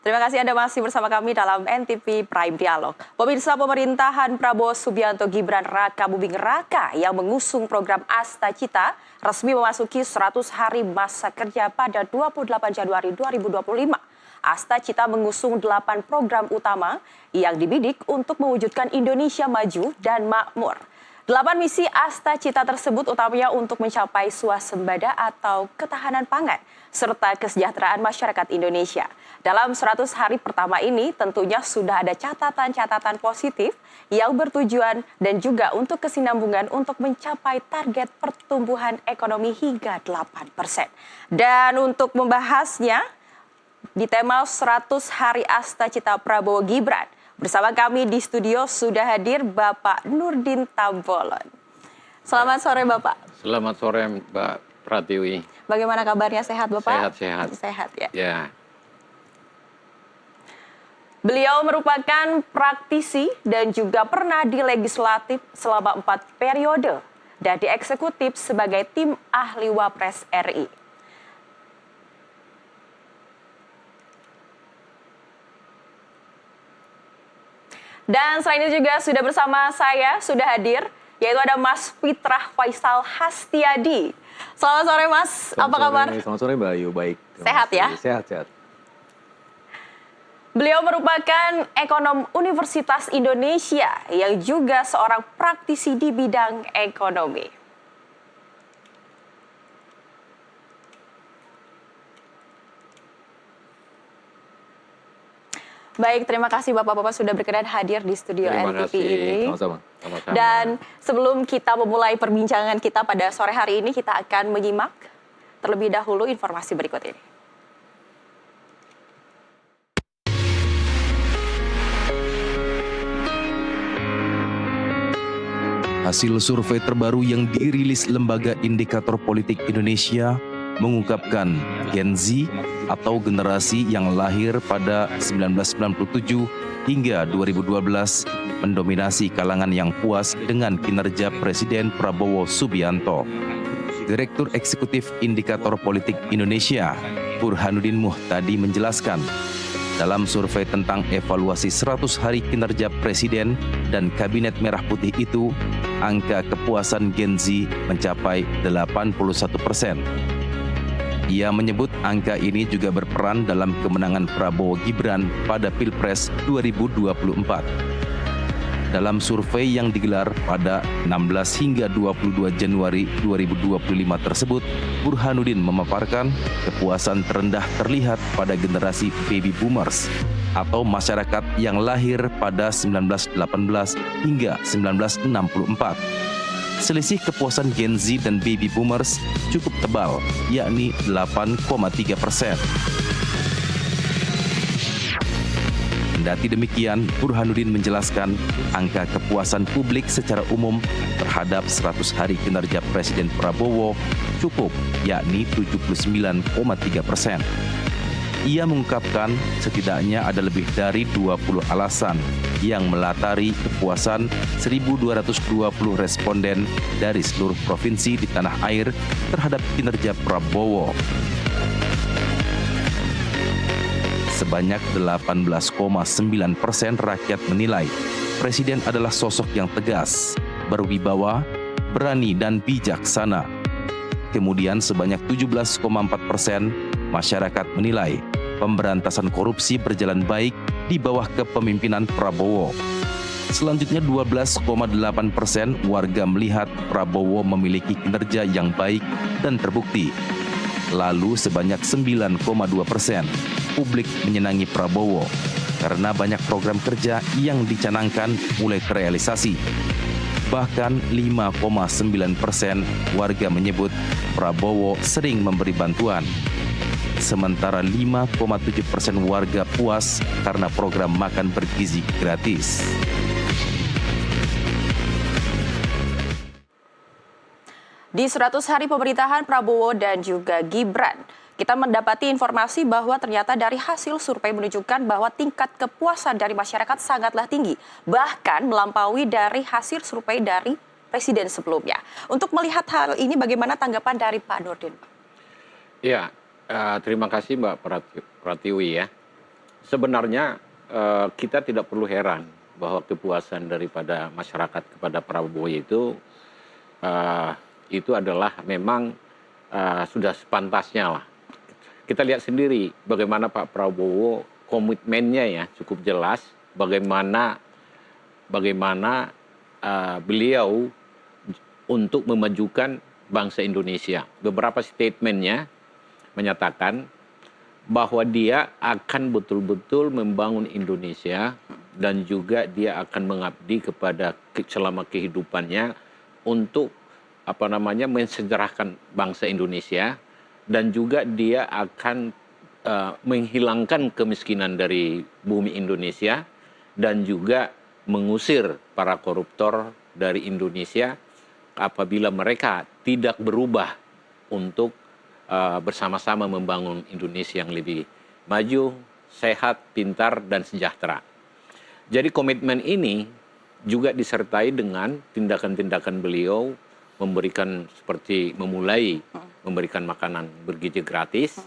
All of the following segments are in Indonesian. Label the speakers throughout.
Speaker 1: Terima kasih Anda masih bersama kami dalam NTV Prime Dialog. Pemirsa, pemerintahan Prabowo Subianto Gibran Raka Buming Raka yang mengusung program Asta Cita resmi memasuki 100 hari masa kerja pada 28 Januari 2025. Asta Cita mengusung 8 program utama yang dibidik untuk mewujudkan Indonesia maju dan makmur. 8 misi Asta Cita tersebut utamanya untuk mencapai swasembada atau ketahanan pangan, serta kesejahteraan masyarakat Indonesia. Dalam 100 hari pertama ini tentunya sudah ada catatan-catatan positif yang bertujuan dan juga untuk kesinambungan untuk mencapai target pertumbuhan ekonomi hingga 8%. Dan untuk membahasnya, di tema 100 hari Asta Cita Prabowo Gibran, bersama kami di studio sudah hadir Bapak Nurdin Tambolon. Selamat sore Bapak.
Speaker 2: Selamat sore Mbak Pratiwi.
Speaker 1: Bagaimana kabarnya, sehat Bapak?
Speaker 2: Sehat-sehat.
Speaker 1: Sehat ya?
Speaker 2: Ya.
Speaker 1: Beliau merupakan praktisi dan juga pernah di legislatif selama 4 periode dan di eksekutif sebagai tim ahli Wapres RI. Dan selain itu juga sudah bersama saya, sudah hadir, yaitu ada Mas Fitrah Faisal Hastiadi. Selamat sore Mas, apa kabar?
Speaker 3: Selamat sore Mbak Ayu, baik.
Speaker 1: Sehat ya?
Speaker 3: Sehat.
Speaker 1: Beliau merupakan ekonom Universitas Indonesia yang juga seorang praktisi di bidang ekonomi. Baik, terima kasih Bapak-Bapak sudah berkenan hadir di studio NTV ini.
Speaker 3: Sama-sama.
Speaker 1: Dan sebelum kita memulai perbincangan kita pada sore hari ini, kita akan menyimak terlebih dahulu informasi berikut ini.
Speaker 4: Hasil survei terbaru yang dirilis Lembaga Indikator Politik Indonesia mengungkapkan Gen Z atau generasi yang lahir pada 1997 hingga 2012 mendominasi kalangan yang puas dengan kinerja Presiden Prabowo Subianto. Direktur Eksekutif Indikator Politik Indonesia, Burhanuddin Muhtadi menjelaskan, dalam survei tentang evaluasi 100 hari kinerja Presiden dan Kabinet Merah Putih itu, angka kepuasan Gen Z mencapai 81%. Ia menyebut angka ini juga berperan dalam kemenangan Prabowo Gibran pada Pilpres 2024. Dalam survei yang digelar pada 16 hingga 22 Januari 2025 tersebut, Burhanuddin memaparkan kepuasan terendah terlihat pada generasi baby boomers atau masyarakat yang lahir pada 1918 hingga 1964. Selisih kepuasan Gen Z dan baby boomers cukup tebal, yakni 8,3%. Kendati demikian, Burhanuddin menjelaskan angka kepuasan publik secara umum terhadap 100 hari kinerja Presiden Prabowo cukup, yakni 79,3%. Ia mengungkapkan setidaknya ada lebih dari 20 alasan yang melatari kepuasan 1.220 responden dari seluruh provinsi di tanah air terhadap kinerja Prabowo. Sebanyak 18,9% rakyat menilai Presiden adalah sosok yang tegas, berwibawa, berani dan bijaksana. Kemudian sebanyak 17,4% masyarakat menilai pemberantasan korupsi berjalan baik di bawah kepemimpinan Prabowo. Selanjutnya 12,8% warga melihat Prabowo memiliki kinerja yang baik dan terbukti. Lalu sebanyak 9,2% publik menyenangi Prabowo karena banyak program kerja yang dicanangkan mulai terrealisasi. Bahkan 5,9% warga menyebut Prabowo sering memberi bantuan. Sementara 5,7% warga puas karena program makan bergizi gratis.
Speaker 1: Di 100 hari pemerintahan Prabowo dan juga Gibran, kita mendapati informasi bahwa ternyata dari hasil survei menunjukkan bahwa tingkat kepuasan dari masyarakat sangatlah tinggi, bahkan melampaui dari hasil survei dari Presiden sebelumnya. Untuk melihat hal ini, bagaimana tanggapan dari Pak Nurdin?
Speaker 2: Ya, terima kasih Mbak Pratiwi ya. sebenarnya kita tidak perlu heran bahwa kepuasan daripada masyarakat kepada Prabowo itu adalah memang sudah sepantasnya lah. Kita lihat sendiri bagaimana Pak Prabowo komitmennya ya cukup jelas, bagaimana beliau untuk memajukan bangsa Indonesia. Beberapa statementnya menyatakan bahwa dia akan betul-betul membangun Indonesia dan juga dia akan mengabdi kepada selama kehidupannya untuk mensejarahkan bangsa Indonesia, dan juga dia akan menghilangkan kemiskinan dari bumi Indonesia dan juga mengusir para koruptor dari Indonesia apabila mereka tidak berubah untuk bersama-sama membangun Indonesia yang lebih maju, sehat, pintar, dan sejahtera. Jadi komitmen ini juga disertai dengan tindakan-tindakan beliau seperti memulai memberikan makanan bergizi gratis,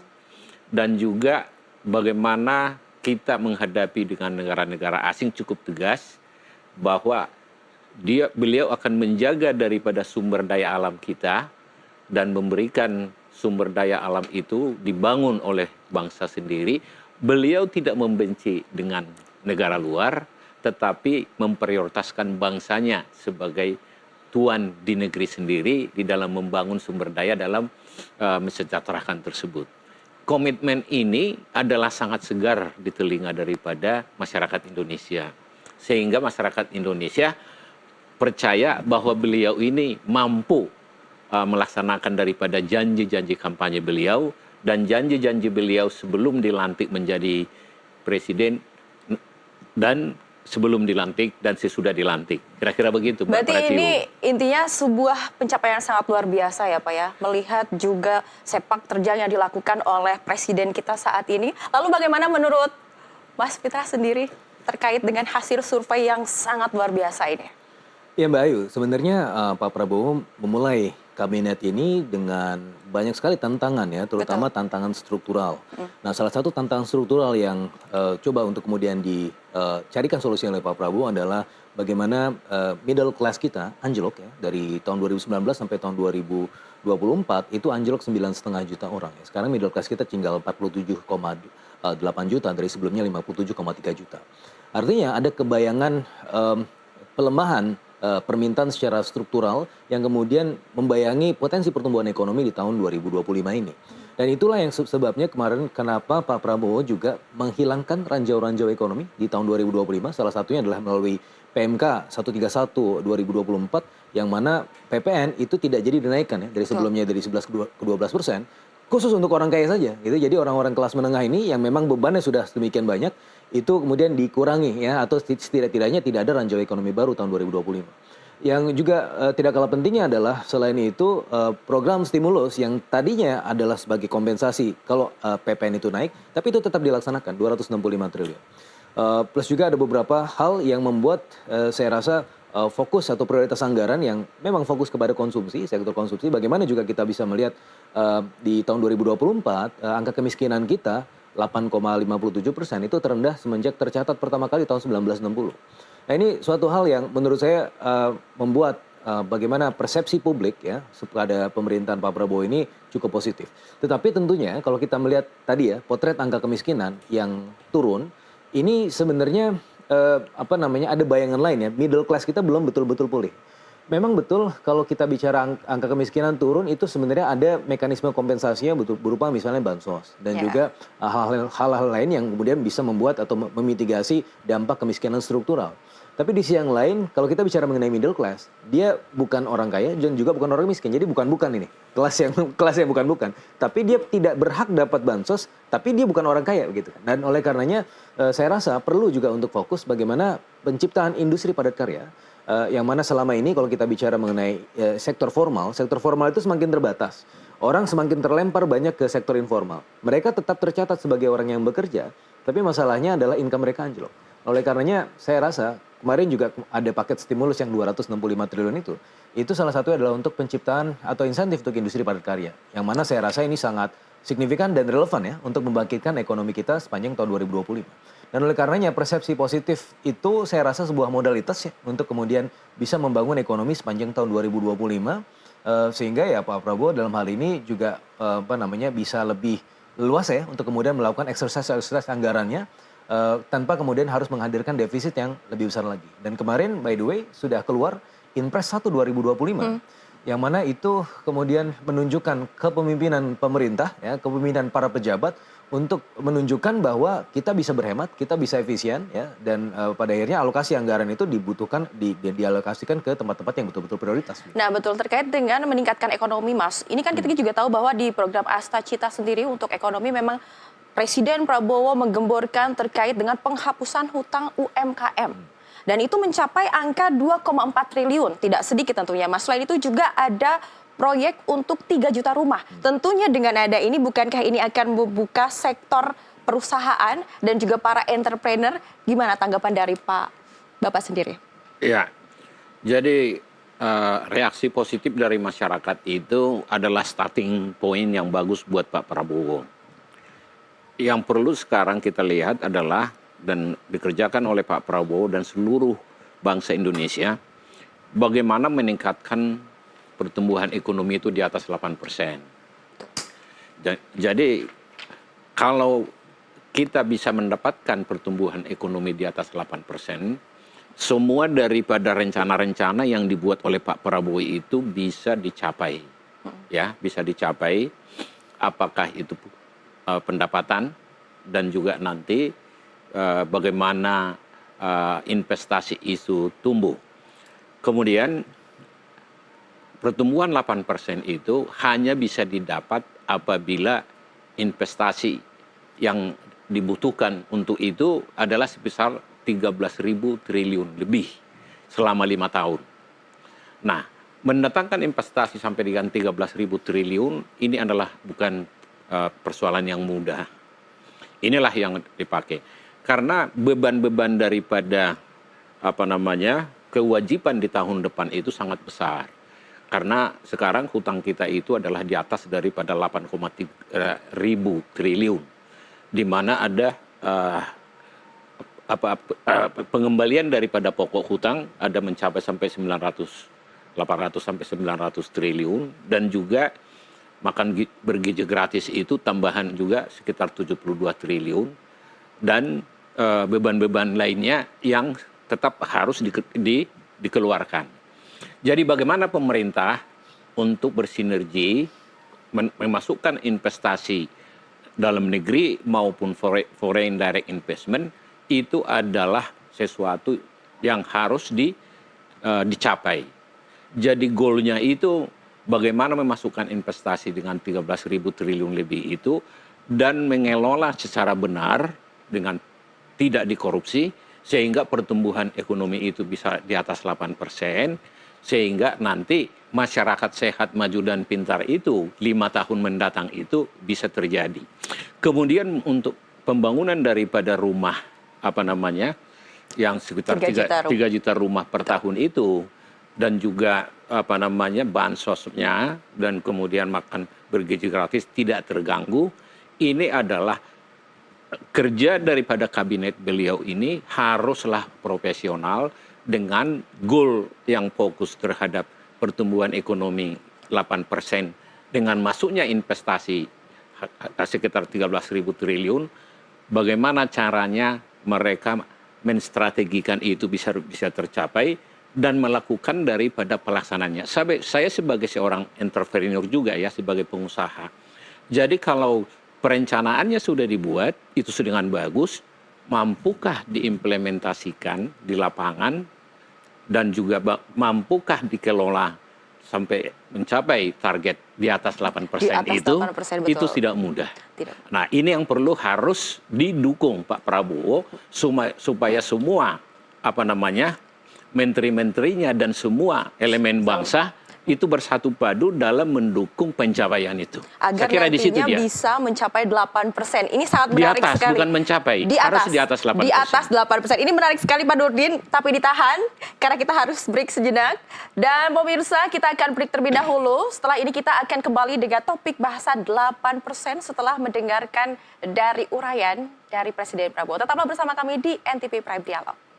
Speaker 2: dan juga bagaimana kita menghadapi dengan negara-negara asing cukup tegas bahwa beliau akan menjaga daripada sumber daya alam kita dan memberikan sumber daya alam itu dibangun oleh bangsa sendiri. Beliau tidak membenci dengan negara luar, tetapi memprioritaskan bangsanya sebagai tuan di negeri sendiri di dalam membangun sumber daya dalam mensejahterakan tersebut. Komitmen ini adalah sangat segar di telinga daripada masyarakat Indonesia, sehingga masyarakat Indonesia percaya bahwa beliau ini mampu melaksanakan daripada janji-janji kampanye beliau dan janji-janji beliau sebelum dilantik menjadi presiden dan sebelum dilantik dan sesudah dilantik. Kira-kira begitu, Mbak
Speaker 1: Berarti
Speaker 2: Pratiwi.
Speaker 1: ini intinya sebuah pencapaian sangat luar biasa ya Pak ya. Melihat juga sepak terjang yang dilakukan oleh presiden kita saat ini. Lalu bagaimana menurut Mas Fitra sendiri terkait dengan hasil survei yang sangat luar biasa ini?
Speaker 3: Ya Mbak Ayu, sebenarnya Pak Prabowo memulai kabinet ini dengan banyak sekali tantangan ya, terutama tantangan struktural. Nah, salah satu tantangan struktural yang coba untuk kemudian dicarikan solusi oleh Pak Prabowo adalah bagaimana middle class kita anjlok ya, dari tahun 2019 sampai tahun 2024 itu anjlok 9,5 juta orang. Ya. Sekarang middle class kita tinggal 47,8 juta dari sebelumnya 57,3 juta. Artinya ada kebayangan pelemahan permintaan secara struktural yang kemudian membayangi potensi pertumbuhan ekonomi di tahun 2025 ini. Dan itulah yang sebabnya kemarin kenapa Pak Prabowo juga menghilangkan ranjau-ranjau ekonomi di tahun 2025. Salah satunya adalah melalui PMK 131 2024 yang mana PPN itu tidak jadi dinaikkan ya dari sebelumnya dari 11 ke 12%. Khusus untuk orang kaya saja gitu. Jadi orang-orang kelas menengah ini yang memang bebannya sudah sedemikian banyak itu kemudian dikurangi ya, atau setidak-tidaknya tidak ada ranjau ekonomi baru tahun 2025. Yang juga tidak kalah pentingnya adalah selain itu program stimulus yang tadinya adalah sebagai kompensasi kalau PPN itu naik, tapi itu tetap dilaksanakan 265 triliun. Plus juga ada beberapa hal yang membuat saya rasa fokus atau prioritas anggaran yang memang fokus kepada konsumsi, sektor konsumsi. Bagaimana juga kita bisa melihat di tahun 2024 angka kemiskinan kita 8,57% itu terendah semenjak tercatat pertama kali tahun 1960. Nah ini suatu hal yang menurut saya membuat bagaimana persepsi publik ya pada pemerintahan Pak Prabowo ini cukup positif. Tetapi tentunya kalau kita melihat tadi ya potret angka kemiskinan yang turun, ini sebenarnya ada bayangan lain ya, middle class kita belum betul-betul pulih. Memang betul kalau kita bicara angka kemiskinan turun itu sebenarnya ada mekanisme kompensasinya berupa misalnya bansos dan juga hal-hal lain yang kemudian bisa membuat atau memitigasi dampak kemiskinan struktural. Tapi di sisi yang lain kalau kita bicara mengenai middle class, dia bukan orang kaya dan juga bukan orang miskin. Jadi bukan ini. Kelas yang bukan. Tapi dia tidak berhak dapat bansos, tapi dia bukan orang kaya begitu. Dan oleh karenanya saya rasa perlu juga untuk fokus bagaimana penciptaan industri padat karya. Yang mana selama ini kalau kita bicara mengenai sektor formal itu semakin terbatas. Orang semakin terlempar banyak ke sektor informal. Mereka tetap tercatat sebagai orang yang bekerja, tapi masalahnya adalah income mereka anjlok. Oleh karenanya saya rasa kemarin juga ada paket stimulus yang 265 triliun itu salah satu adalah untuk penciptaan atau insentif untuk industri padat karya. Yang mana saya rasa ini sangat signifikan dan relevan ya untuk membangkitkan ekonomi kita sepanjang tahun 2025. Dan oleh karenanya persepsi positif itu saya rasa sebuah modalitas ya untuk kemudian bisa membangun ekonomi sepanjang tahun 2025 sehingga ya Pak Prabowo dalam hal ini juga bisa lebih luas ya untuk kemudian melakukan exercise anggarannya tanpa kemudian harus menghadirkan defisit yang lebih besar lagi. Dan kemarin by the way sudah keluar Inpres 1 2025 yang mana itu kemudian menunjukkan kepemimpinan pemerintah ya, kepemimpinan para pejabat untuk menunjukkan bahwa kita bisa berhemat, kita bisa efisien ya, dan pada akhirnya alokasi anggaran itu dibutuhkan dialokasikan ke tempat-tempat yang betul-betul prioritas.
Speaker 1: Nah betul, terkait dengan meningkatkan ekonomi Mas, ini kan kita juga tahu bahwa di program Asta Cita sendiri untuk ekonomi memang Presiden Prabowo menggemborkan terkait dengan penghapusan hutang UMKM. Dan itu mencapai angka 2,4 triliun, tidak sedikit tentunya Mas. Selain itu juga ada proyek untuk 3 juta rumah. Tentunya dengan ada ini, bukankah ini akan membuka sektor perusahaan dan juga para entrepreneur? Gimana tanggapan dari Bapak sendiri?
Speaker 2: Ya, jadi reaksi positif dari masyarakat itu adalah starting point yang bagus buat Pak Prabowo. Yang perlu sekarang kita lihat adalah dan dikerjakan oleh Pak Prabowo dan seluruh bangsa Indonesia, bagaimana meningkatkan pertumbuhan ekonomi itu di atas 8%. Jadi kalau kita bisa mendapatkan pertumbuhan ekonomi di atas 8%, semua daripada rencana-rencana yang dibuat oleh Pak Prabowo itu bisa dicapai. Ya, bisa dicapai. Apakah itu pendapatan dan juga nanti bagaimana investasi itu tumbuh. Kemudian pertumbuhan 8% itu hanya bisa didapat apabila investasi yang dibutuhkan untuk itu adalah sebesar 13.000 triliun lebih selama 5 tahun. Nah, mendatangkan investasi sampai dengan 13.000 triliun ini adalah bukan persoalan yang mudah. Inilah yang dipakai. Karena beban-beban daripada kewajiban di tahun depan itu sangat besar. Karena sekarang hutang kita itu adalah di atas daripada 8,3 ribu triliun. Di mana ada pengembalian daripada pokok hutang ada mencapai sampai 800 sampai 900 triliun. Dan juga makan bergizi gratis itu tambahan juga sekitar 72 triliun. Dan beban-beban lainnya yang tetap harus dikeluarkan. Jadi bagaimana pemerintah untuk bersinergi memasukkan investasi dalam negeri maupun foreign direct investment itu adalah sesuatu yang harus dicapai. Jadi goalnya itu bagaimana memasukkan investasi dengan 13.000 triliun lebih itu dan mengelola secara benar dengan tidak dikorupsi sehingga pertumbuhan ekonomi itu bisa di atas 8%. Sehingga nanti masyarakat sehat, maju, dan pintar itu 5 tahun mendatang itu bisa terjadi. Kemudian untuk pembangunan daripada rumah, yang sekitar 3 juta rumah per tahun itu, dan juga bansosnya, dan kemudian makan bergizi gratis tidak terganggu, ini adalah kerja daripada kabinet beliau ini haruslah profesional, dengan goal yang fokus terhadap pertumbuhan ekonomi 8%, dengan masuknya investasi sekitar 13.000 triliun, bagaimana caranya mereka menstrategikan itu bisa tercapai dan melakukan daripada pelaksananya. Saya sebagai seorang entrepreneur juga ya, sebagai pengusaha. Jadi kalau perencanaannya sudah dibuat, itu dengan bagus, mampukah diimplementasikan di lapangan dan juga mampukah dikelola sampai mencapai target di atas 8% itu, 8%, itu tidak mudah. Tidak. Nah, ini yang perlu harus didukung Pak Prabowo supaya semua menteri-menterinya dan semua elemen bangsa itu bersatu padu dalam mendukung pencapaian itu.
Speaker 1: Agar
Speaker 2: Saya kira di situ
Speaker 1: nantinya
Speaker 2: dia.
Speaker 1: bisa mencapai 8%. Ini sangat
Speaker 2: Di
Speaker 1: menarik
Speaker 2: atas,
Speaker 1: sekali.
Speaker 2: bukan mencapai.
Speaker 1: Di
Speaker 2: Harus
Speaker 1: atas,
Speaker 2: di atas 8%.
Speaker 1: Di atas 8%. Ini menarik sekali Pak Nurdin, tapi ditahan karena kita harus break sejenak. Dan pemirsa, kita akan break terlebih dahulu. Setelah ini kita akan kembali dengan topik bahasan 8% setelah mendengarkan dari uraian dari Presiden Prabowo. Tetaplah bersama kami di NTV Prime Dialog.